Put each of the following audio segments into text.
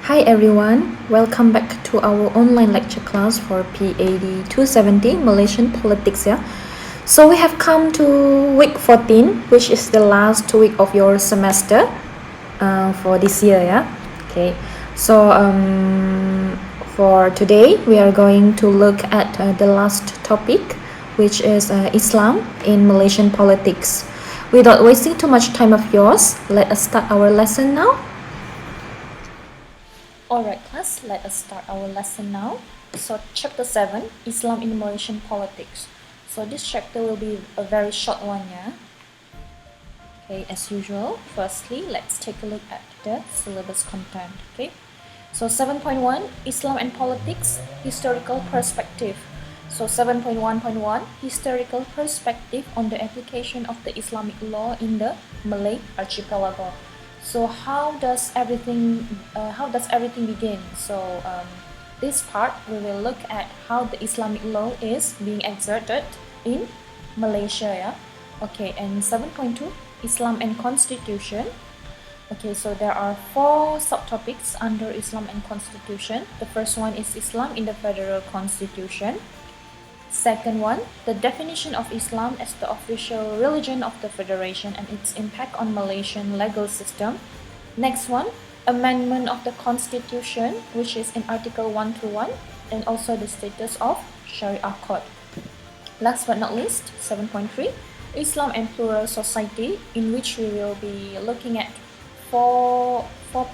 Hi everyone, welcome back to our online lecture class for PAD270 Malaysian Politics. So we have come to week 14, which is the last week of your semester for this year. Okay. So for today we are going to look at the last topic, which is Islam in Malaysian politics. Without wasting too much time of yours, let us start our lesson now. Alright class, let us start our lesson now. So chapter 7, Islam in Malaysian Politics. So this chapter will be a very short one, Okay, as usual, firstly, let's take a look at the syllabus content, okay. So 7.1, Islam and Politics, Historical Perspective. So 7.1.1, Historical Perspective on the application of the Islamic law in the Malay Archipelago. So how does everything begin? So this part we will look at how the Islamic law is being exerted in Malaysia. Okay, and 7.2, Islam and Constitution. Okay, so there are 4 subtopics under Islam and Constitution. The first one is Islam in the Federal Constitution. Second one, the definition of Islam as the official religion of the Federation and its impact on Malaysian legal system. Next one, amendment of the Constitution, which is in Article 121, and also the status of Syariah Code. Last but not least, 7.3, Islam and Plural Society, in which we will be looking at four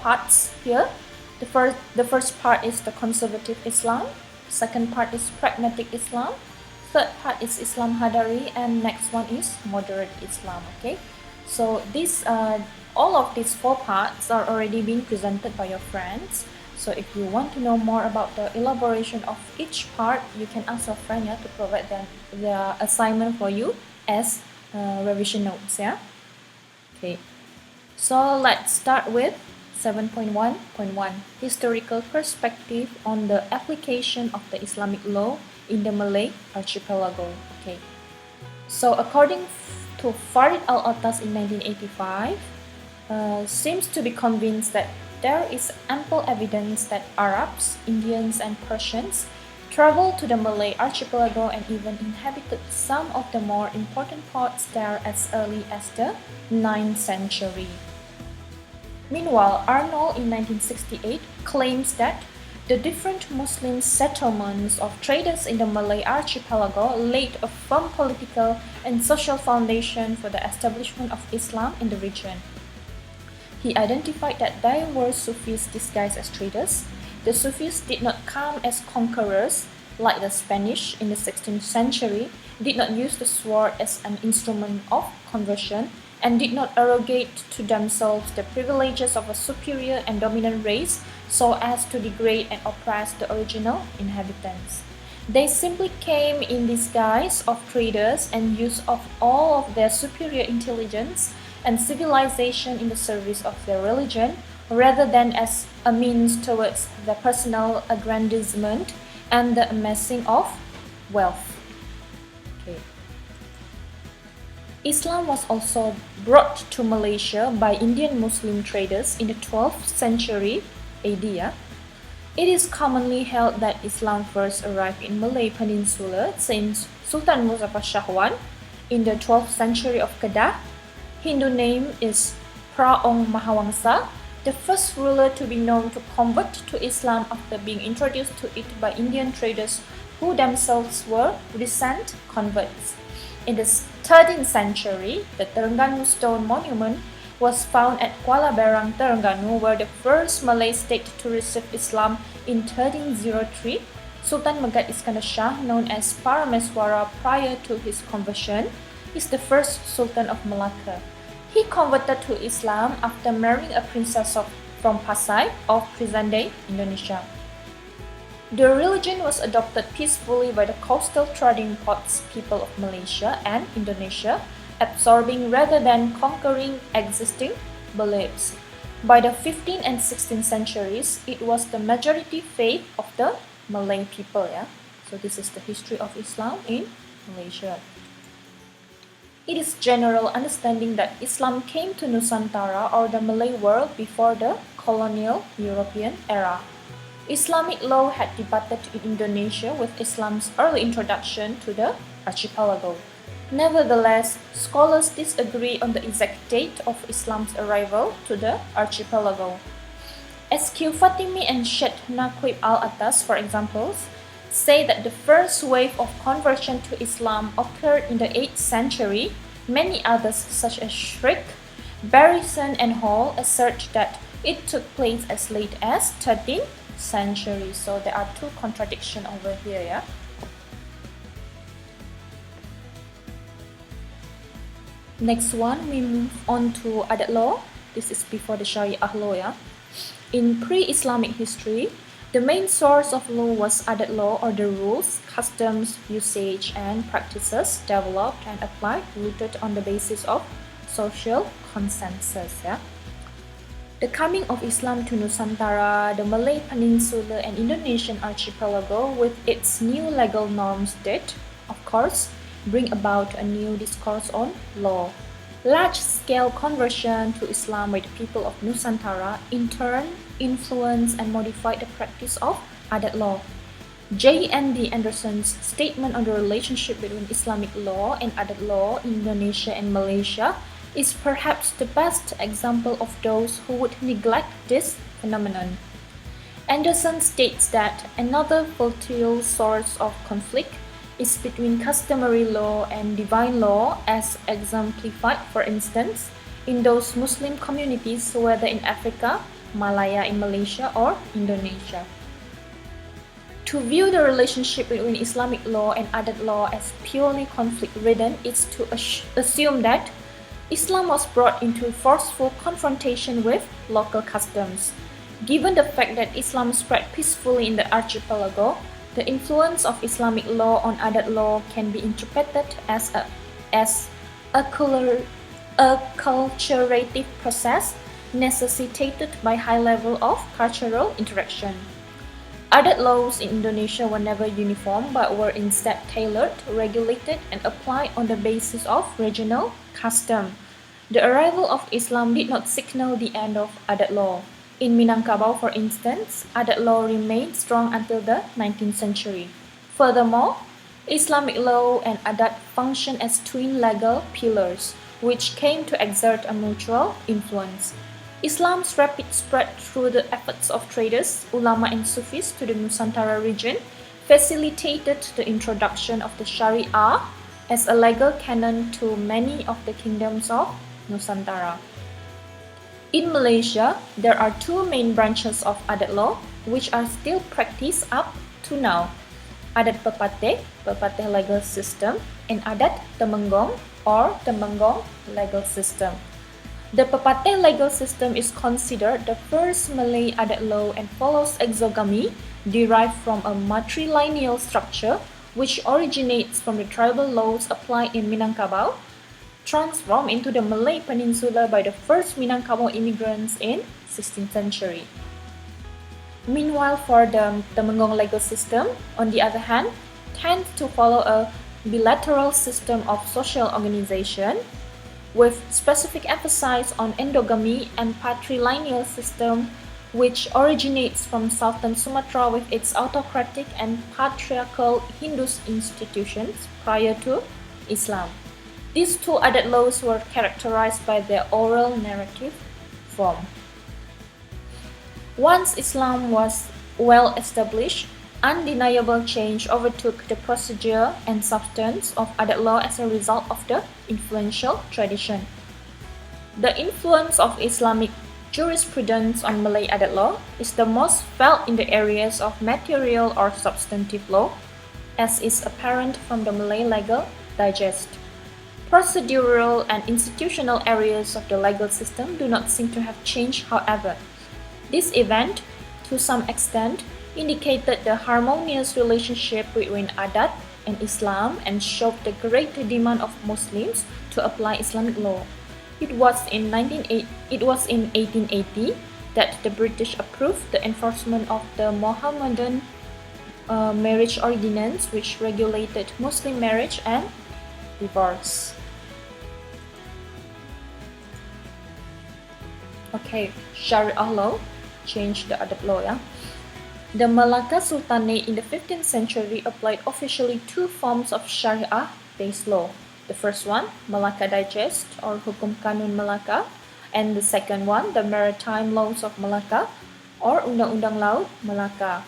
parts here. The first part is the conservative Islam. Second part is pragmatic Islam. Third part is Islam Hadari, and next one is moderate Islam. Okay, so all of these 4 parts are already being presented by your friends. So if you want to know more about the elaboration of each part, you can ask your friend to provide them the assignment for you as revision notes. Okay, so let's start with 7.1.1, Historical Perspective on the application of the Islamic law in the Malay Archipelago. Okay, so according to Farid Al-Attas in 1985, seems to be convinced that there is ample evidence that Arabs, Indians and Persians traveled to the Malay Archipelago and even inhabited some of the more important parts there as early as the 9th century. Meanwhile, Arnold in 1968 claims that the different Muslim settlements of traders in the Malay Archipelago laid a firm political and social foundation for the establishment of Islam in the region. He identified that there were Sufis disguised as traders. The Sufis did not come as conquerors like the Spanish in the 16th century, did not use the sword as an instrument of conversion, and did not arrogate to themselves the privileges of a superior and dominant race so as to degrade and oppress the original inhabitants. They simply came in disguise of traders and used of all of their superior intelligence and civilization in the service of their religion, rather than as a means towards their personal aggrandizement and the amassing of wealth. Okay. Islam was also brought to Malaysia by Indian Muslim traders in the 12th century AD. It is commonly held that Islam first arrived in Malay Peninsula since Sultan Muzaffar Shah I in the 12th century of Kedah. Hindu name is Praong Mahawangsa, the first ruler to be known to convert to Islam after being introduced to it by Indian traders who themselves were recent converts. In the 13th century, the Terengganu stone monument was found at Kuala Berang, Terengganu, where the first Malay state to receive Islam in 1303. Sultan Megat Iskandar Shah, known as Parameswara prior to his conversion, is the first Sultan of Malacca. He converted to Islam after marrying a princess from Pasai of present-day Indonesia. The religion was adopted peacefully by the coastal trading people of Malaysia and Indonesia, absorbing rather than conquering existing beliefs. By the 15th and 16th centuries, it was the majority faith of the Malay people. So this is the history of Islam in Malaysia. It is general understanding that Islam came to Nusantara or the Malay world before the post-colonial European era. Islamic law had debuted in Indonesia with Islam's early introduction to the archipelago. Nevertheless, scholars disagree on the exact date of Islam's arrival to the archipelago. S.Q. Fatimi and Sheikh Naqib al-Atas, for example, say that the first wave of conversion to Islam occurred in the 8th century. Many others, such as Schrick, Barrison and Hall, assert that it took place as late as 13th century. So there are two contradictions over here, yeah. Next one, we move on to Adat law. This is before the Syariah law, yeah. In pre-Islamic history, the main source of law was Adat law, or the rules, customs, usage, and practices developed and applied rooted on the basis of social consensus. Yeah? The coming of Islam to Nusantara, the Malay Peninsula, and Indonesian archipelago with its new legal norms did, of course, bring about a new discourse on law. Large-scale conversion to Islam by the people of Nusantara in turn influenced and modified the practice of Adat law. J.N.D. Anderson's statement on the relationship between Islamic law and Adat law in Indonesia and Malaysia is perhaps the best example of those who would neglect this phenomenon. Anderson states that another fertile source of conflict is between customary law and divine law, as exemplified, for instance, in those Muslim communities, whether in Africa, Malaya in Malaysia, or Indonesia. To view the relationship between Islamic law and Adat law as purely conflict-ridden is to assume that Islam was brought into forceful confrontation with local customs. Given the fact that Islam spread peacefully in the archipelago, the influence of Islamic law on Adat law can be interpreted as a culturative process necessitated by high level of cultural interaction. Adat laws in Indonesia were never uniform but were instead tailored, regulated, and applied on the basis of regional custom. The arrival of Islam did not signal the end of Adat law. In Minangkabau, for instance, Adat law remained strong until the 19th century. Furthermore, Islamic law and Adat functioned as twin legal pillars, which came to exert a mutual influence. Islam's rapid spread through the efforts of traders, ulama and Sufis to the Nusantara region facilitated the introduction of the Syariah as a legal canon to many of the kingdoms of Nusantara. In Malaysia, there are two main branches of Adat law which are still practiced up to now. Adat Pepateh, Pepateh legal system, and Adat Temenggong or Temenggong legal system. The Pepateh legal system is considered the first Malay Adat law and follows exogamy, derived from a matrilineal structure which originates from the tribal laws applied in Minangkabau, transformed into the Malay Peninsula by the first Minangkabau immigrants in 16th century. Meanwhile, for the Temenggong legal system, on the other hand, tends to follow a bilateral system of social organization, with specific emphasis on endogamy and patrilineal system, which originates from southern Sumatra with its autocratic and patriarchal Hindu institutions prior to Islam. These two Adat laws were characterized by their oral narrative form. Once Islam was well established, undeniable change overtook the procedure and substance of Adat law as a result of the influential tradition. The influence of Islamic jurisprudence on Malay Adat law is the most felt in the areas of material or substantive law, as is apparent from the Malay Legal Digest. Procedural and institutional areas of the legal system do not seem to have changed, however. This event, to some extent, indicated the harmonious relationship between Adat and Islam and showed the great demand of Muslims to apply Islamic law. It was in 1880 that the British approved the enforcement of the Mohammedan marriage ordinance, which regulated Muslim marriage and divorce. Okay, Syariah law. changed the Adat law. Yeah? The Malacca Sultanate in the 15th century applied officially two forms of Sharia-based law. The first one, Malacca Digest or Hukum Kanun Malacca, and the second one, the Maritime Laws of Malacca or Undang-Undang Laut Malacca.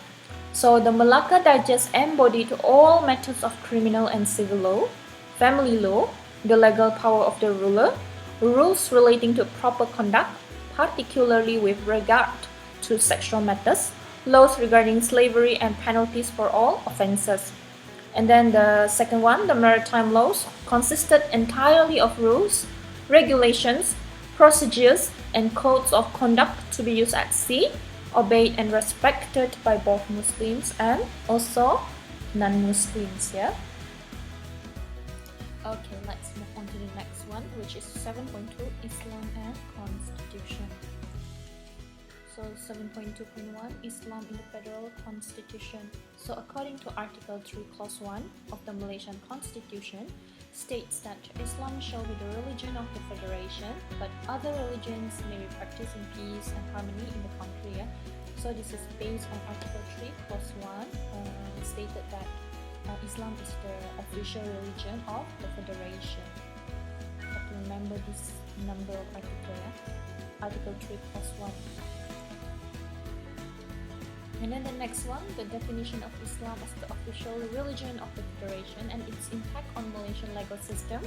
So the Malacca Digest embodied all matters of criminal and civil law, family law, the legal power of the ruler, rules relating to proper conduct, particularly with regard to sexual matters, laws regarding slavery and penalties for all offenses. And then the second one, the maritime laws, consisted entirely of rules, regulations, procedures, and codes of conduct to be used at sea, obeyed and respected by both Muslims and also non-Muslims. Yeah. Okay, let's move on to the next one, which is 7.2, Islam and Constitution. So 7.2.1, Islam in the Federal Constitution. So according to Article 3, Clause 1 of the Malaysian Constitution, states that Islam shall be the religion of the Federation, but other religions may be practiced in peace and harmony in the country. Yeah? So this is based on Article 3, Clause 1, stated that Islam is the official religion of the Federation. Have to remember this number of article. Yeah? Article 3, Clause 1. And then the next one, the definition of Islam as the official religion of the Federation and its impact on Malaysian legal system.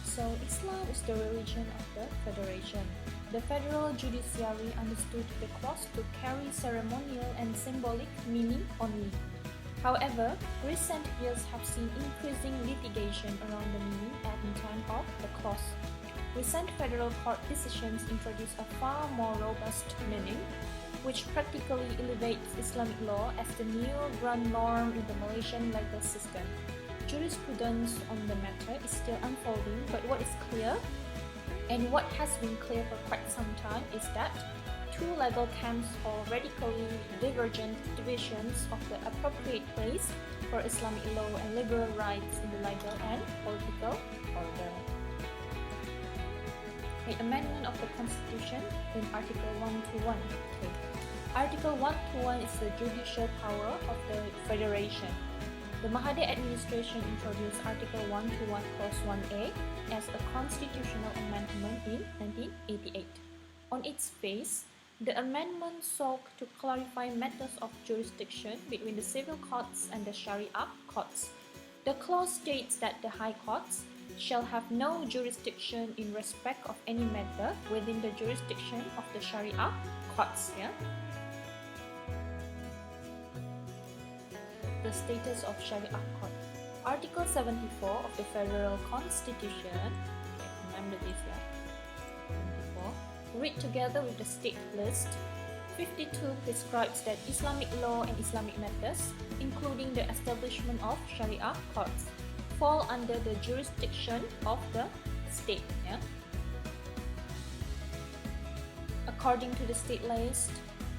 So Islam is the religion of the Federation. The federal judiciary understood the clause to carry ceremonial and symbolic meaning only. However, recent years have seen increasing litigation around the meaning and intent of the clause. Recent federal court decisions introduce a far more robust meaning, which practically elevates Islamic law as the new grand norm in the Malaysian legal system. Jurisprudence on the matter is still unfolding, but what is clear, and what has been clear for quite some time, is that two legal camps or radically divergent divisions of the appropriate place for Islamic law and liberal rights in the legal and political order. The amendment of the Constitution in Article 121. Okay. Article 121 is the judicial power of the Federation. The Mahathir administration introduced Article 121 Clause 1A as a constitutional amendment in 1988. On its face, the amendment sought to clarify matters of jurisdiction between the civil courts and the Sharia courts. The clause states that the High Courts shall have no jurisdiction in respect of any matter within the jurisdiction of the Sharia courts. Yeah? The status of Sharia court. Article 74 of the Federal Constitution, okay, remember this, yeah? 74, read together with the state list. 52 prescribes that Islamic law and Islamic matters, including the establishment of Sharia courts, fall under the jurisdiction of the state. Yeah? According to the state list,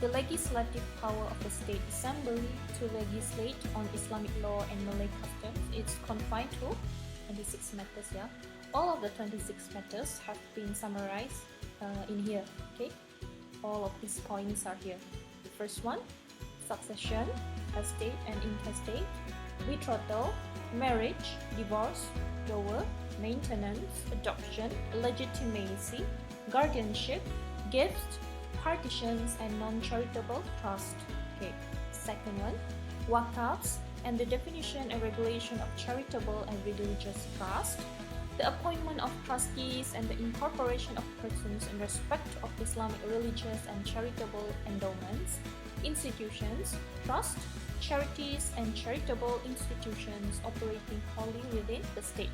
the legislative power of the State Assembly to legislate on Islamic law and Malay customs is confined to 26 matters. Yeah, all of the 26 matters have been summarized in here. Okay, all of these points are here. The first one: succession, estate and intestate, betrothal, marriage, divorce, dower, maintenance, adoption, legitimacy, guardianship, gifts, partitions, and non-charitable trust. Okay. Second one, wakafs and the definition and regulation of charitable and religious trust, the appointment of trustees and the incorporation of persons in respect of Islamic religious and charitable endowments, institutions, trust, charities, and charitable institutions operating wholly within the state.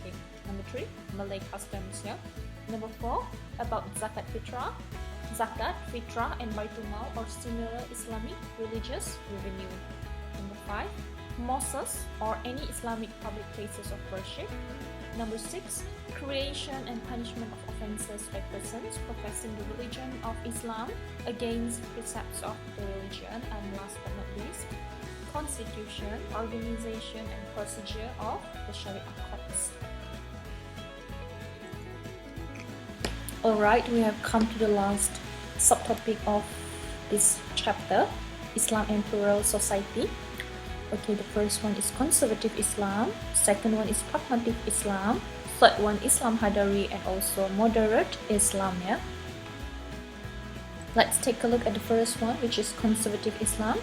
Okay. Number 3, Malay customs. Yeah. Number 4, about zakat fitrah. Zakat, fitrah, and baitul mal or similar Islamic religious revenue. Number 5, mosques or any Islamic public places of worship. Number 6, creation and punishment of offences by persons professing the religion of Islam against precepts of the religion. And last but not least, constitution, organization, and procedure of the Sharia courts. Alright, we have come to the last subtopic of this chapter, Islam and Plural Society. Okay, the first one is Conservative Islam, second one is Pragmatic Islam, third one Islam Hadari, and also Moderate Islam. Yeah. Let's take a look at the first one, which is Conservative Islam.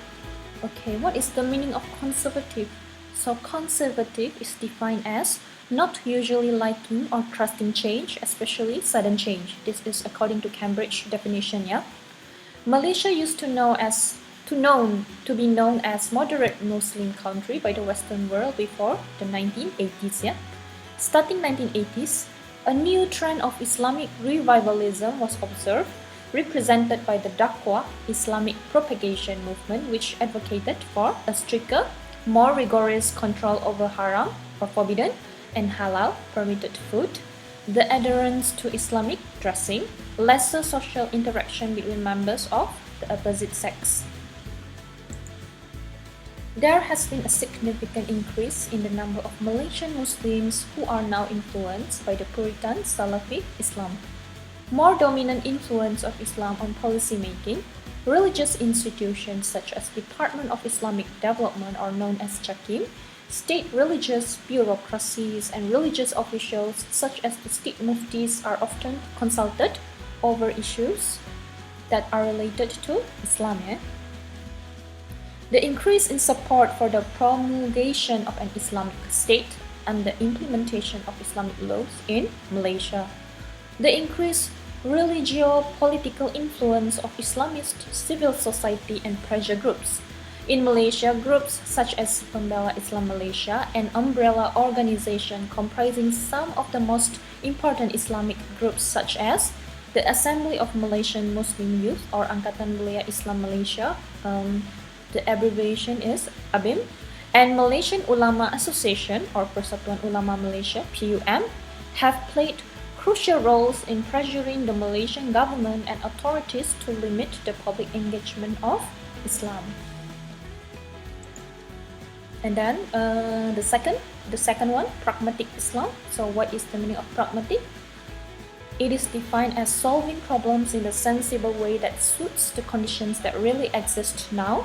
Okay, what is the meaning of conservative? So conservative is defined as not usually liking or trusting change, especially sudden change. This is according to Cambridge definition. Yeah. Malaysia used to be known as moderate Muslim country by the Western world before the 1980s. Yeah. Starting 1980s, a new trend of Islamic revivalism was observed, represented by the Dakwah Islamic propagation movement, which advocated for a stricter, more rigorous control over haram or forbidden and halal permitted food, the adherence to Islamic dressing, lesser social interaction between members of the opposite sex. There has been a significant increase in the number of Malaysian Muslims who are now influenced by the Puritan Salafi Islam. More dominant influence of Islam on policy making, religious institutions such as Department of Islamic Development, or known as Jakim, state religious bureaucracies, and religious officials such as the state muftis are often consulted over issues that are related to Islam. The increase in support for the promulgation of an Islamic state and the implementation of Islamic laws in Malaysia. The increased religio-political influence of Islamist civil society and pressure groups. In Malaysia, groups such as Pembela Islam Malaysia, an umbrella organization comprising some of the most important Islamic groups such as the Assembly of Malaysian Muslim Youth, or Angkatan Belia Islam Malaysia, the abbreviation is ABIM, and Malaysian Ulama Association, or Persatuan Ulama Malaysia, PUM, have played crucial roles in pressuring the Malaysian government and authorities to limit the public engagement of Islam. And then the second one, Pragmatic Islam. So what is the meaning of pragmatic? It is defined as solving problems in a sensible way that suits the conditions that really exist now,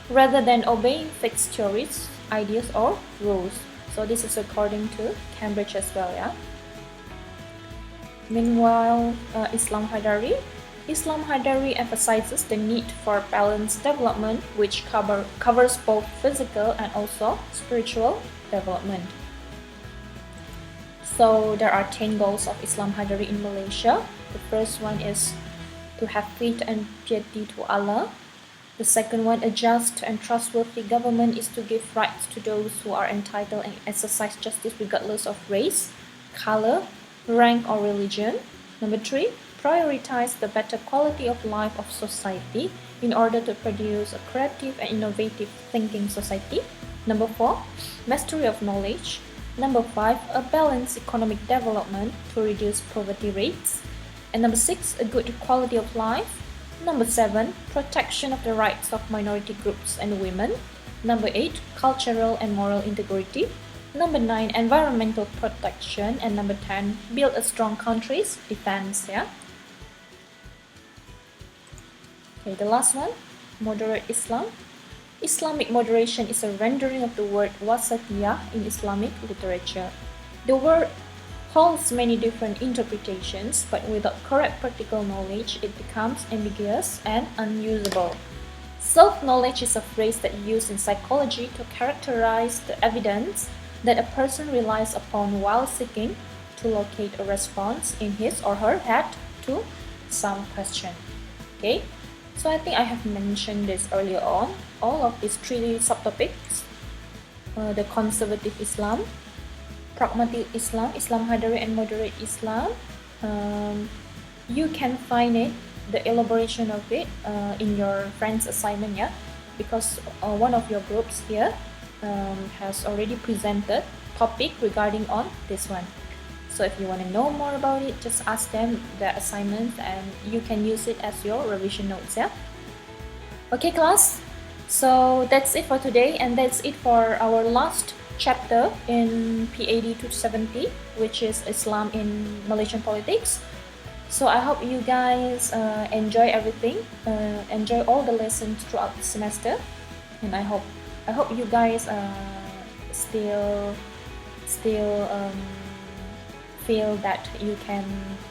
rather than obeying fixed theories, ideas, or rules. So this is according to Cambridge as well. Yeah. Meanwhile, Islam Hadari emphasizes the need for balanced development, which covers both physical and also spiritual development. So there are 10 goals of Islam Hadari in Malaysia. The first one is to have faith and piety to Allah. The second one, a just and trustworthy government, is to give rights to those who are entitled and exercise justice regardless of race, color, rank, or religion. Number 3, prioritize the better quality of life of society in order to produce a creative and innovative thinking society. Number 4, mastery of knowledge. Number 5, a balanced economic development to reduce poverty rates. And number 6, a good quality of life. Number 7, protection of the rights of minority groups and women. Number 8, cultural and moral integrity. Number 9, environmental protection. And number 10, build a strong country's defense. Yeah. Okay, the last one, moderate Islam. Islamic moderation is a rendering of the word wasatiyah in Islamic literature. The word holds many different interpretations, but without correct practical knowledge, it becomes ambiguous and unusable. Self-knowledge is a phrase that is used in psychology to characterize the evidence that a person relies upon while seeking to locate a response in his or her head to some question. Okay, so I think I have mentioned this earlier on. All of these 3 subtopics, the conservative Islam, pragmatic Islam, Islam Hadari, and moderate Islam, you can find it, the elaboration of it, in your friend's assignment, yeah, because one of your groups here has already presented topic regarding on this one. So if you want to know more about it, just ask them the assignments and you can use it as your revision notes. Yeah. Okay, class. So that's it for today, and that's it for our last chapter in PAD270, which is Islam in Malaysian politics. So I hope you guys enjoy everything, enjoy all the lessons throughout the semester, and I hope you guys still feel that you can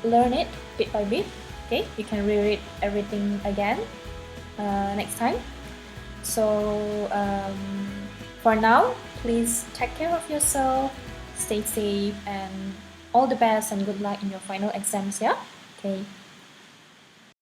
learn it bit by bit. Okay, you can reread everything again next time. So for now, please take care of yourself, stay safe, and all the best and good luck in your final exams. Yeah. Okay.